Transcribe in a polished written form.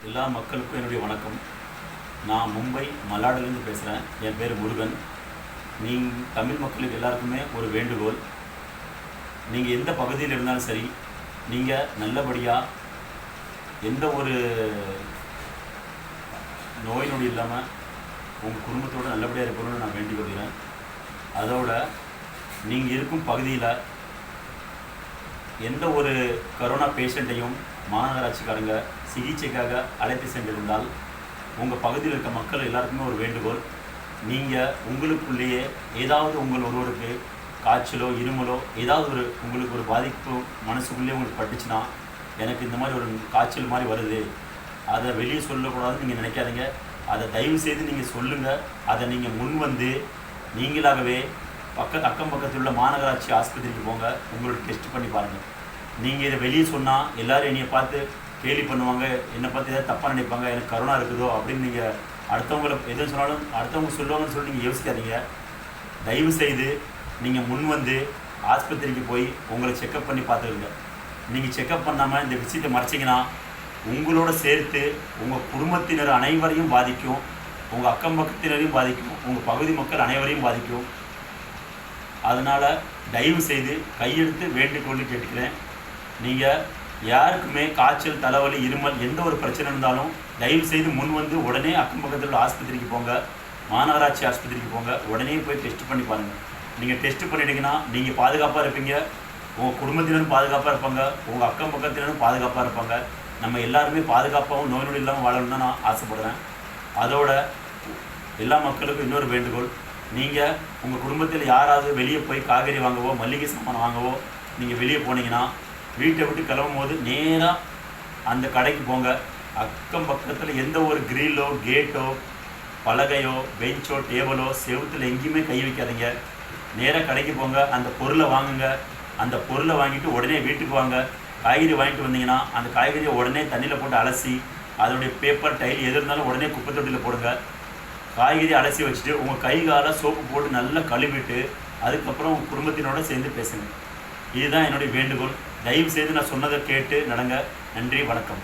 எல்லா மக்களுக்கும் என்னுடைய வணக்கம். நான் மும்பை மல்லாடிலிருந்து பேசுகிறேன். என் பேர் முருகன். தமிழ் மக்களுக்கு எல்லாருக்குமே ஒரு வேண்டுகோள். நீங்கள் எந்த பகுதியில் இருந்தாலும் சரி, நீங்கள் நல்லபடியாக எந்த ஒரு நோய் நொடி இல்லாமல் உங்கள் குடும்பத்தோடு நல்லபடியாக இருக்கணும்னு நான் வேண்டிக் கொள்கிறேன். அதோட நீங்கள் இருக்கும் பகுதியில் எந்த ஒரு கரோனா பேஷண்ட்டையும் மாநகராட்சிக்காரங்க சிகிச்சைக்காக அழைத்து சென்றிருந்தால், உங்கள் பகுதியில் இருக்க மக்கள் எல்லாருக்குமே ஒரு வேண்டுகோள். நீங்கள் உங்களுக்குள்ளேயே ஏதாவது ஒருவருக்கு காய்ச்சலோ இருமலோ ஏதாவது உங்களுக்கு ஒரு பாதிப்பு மனசுக்குள்ளேயே உங்களுக்கு பட்டுச்சுன்னா, எனக்கு இந்த மாதிரி ஒரு காய்ச்சல் மாதிரி வருது, அதை வெளியே சொல்லக்கூடாதுன்னு நீங்கள் நினைக்காதீங்க. அதை தயவு செய்து நீங்கள் சொல்லுங்கள். அதை நீங்கள் முன் வந்து நீங்களாகவே அக்கம் பக்கத்தில் உள்ள மாநகராட்சி ஆஸ்பத்திரிக்கு போங்க. உங்களோட டெஸ்ட் பண்ணி பாருங்கள். நீங்கள் இதை வெளியே சொன்னால் எல்லோரும் என்னையை பார்த்து கேலி பண்ணுவாங்க, என்னை பார்த்து எதாவது தப்பாக நினைப்பாங்க, எனக்கு கரோனா இருக்குதோ அப்படின்னு நீங்கள் அடுத்தவங்களை எதுவும் சொன்னாலும் அடுத்தவங்க சொல்லுவாங்கன்னு சொல்லி நீங்கள் யோசிக்காதீங்க. தயவு செய்து நீங்கள் முன் வந்து ஆஸ்பத்திரிக்கு போய் உங்களை செக்கப் பண்ணி பார்த்துருங்க. நீங்கள் செக்கப் பண்ணாமல் இந்த விஷயத்தை மறைச்சிங்கன்னா உங்களோட சேர்த்து உங்கள் குடும்பத்தினர் அனைவரையும் பாதிக்கும், உங்கள் அக்கம் பக்கத்தினரையும் பாதிக்கும், உங்கள் பகுதி மக்கள் அனைவரையும் பாதிக்கும். அதனால் தயவு செய்து கையெடுத்து வேண்டுகோளி கேட்டுக்கிறேன். நீங்கள் யாருக்குமே காய்ச்சல், தலைவலி, இருமல் எந்த ஒரு பிரச்சனை இருந்தாலும் தயவு செய்து முன் வந்து உடனே அக்கம் பக்கத்தில் உள்ள ஆஸ்பத்திரிக்கு போங்க, மாநகராட்சி ஆஸ்பத்திரிக்கு போங்க. உடனே போய் டெஸ்ட் பண்ணி பாருங்கள். நீங்கள் டெஸ்ட் பண்ணிட்டீங்கன்னா நீங்கள் பாதுகாப்பாக இருப்பீங்க, உங்கள் குடும்பத்தினரும் பாதுகாப்பாக இருப்பாங்க, உங்கள் அக்கம் பக்கத்தினரும் பாதுகாப்பாக இருப்பாங்க. நம்ம எல்லாருமே பாதுகாப்பாகவும் நோய் நொடி இல்லாமல் வாழணும்னு தான் நான் ஆசைப்படுறேன். அதோட எல்லா மக்களுக்கும் இன்னொரு வேண்டுகோள். நீங்கள் உங்கள் குடும்பத்தில் யாராவது வெளியே போய் காய்கறி வாங்கவோ மல்லிகை சாமான் வாங்கவோ நீங்கள் வெளியே போனீங்கன்னா, வீட்டை விட்டு கிளம்பும் போது நேராக அந்த கடைக்கு போங்க. அக்கம் பக்கத்தில் எந்த ஒரு கிரில்லோ, கேட்டோ, பலகையோ, பெஞ்சோ, டேபிளோ, செவுத்தில் எங்கேயுமே கை வைக்காதீங்க. நேராக கடைக்கு போங்க, அந்த பொருளை வாங்குங்க. அந்த பொருளை வாங்கிட்டு உடனே வீட்டுக்கு வாங்க. காய்கறி வாங்கிட்டு வந்தீங்கன்னா அந்த காய்கறியை உடனே தண்ணியில் போட்டு அலசி அதனுடைய பேப்பர், டைல் எது இருந்தாலும் உடனே குப்பை தொட்டியில் போடுங்க. காய்கறி அலசி வச்சுட்டு உங்கள் கை காலை சோப்பு போட்டு நல்லா கழுவிட்டு அதுக்கப்புறம் உங்கள் குடும்பத்தினோட சேர்ந்து பேசுங்க. இதுதான் என்னுடைய வேண்டுகோள். தயவு செய்து நான் சொன்னதை கேட்டு நடங்க. நன்றி, வணக்கம்.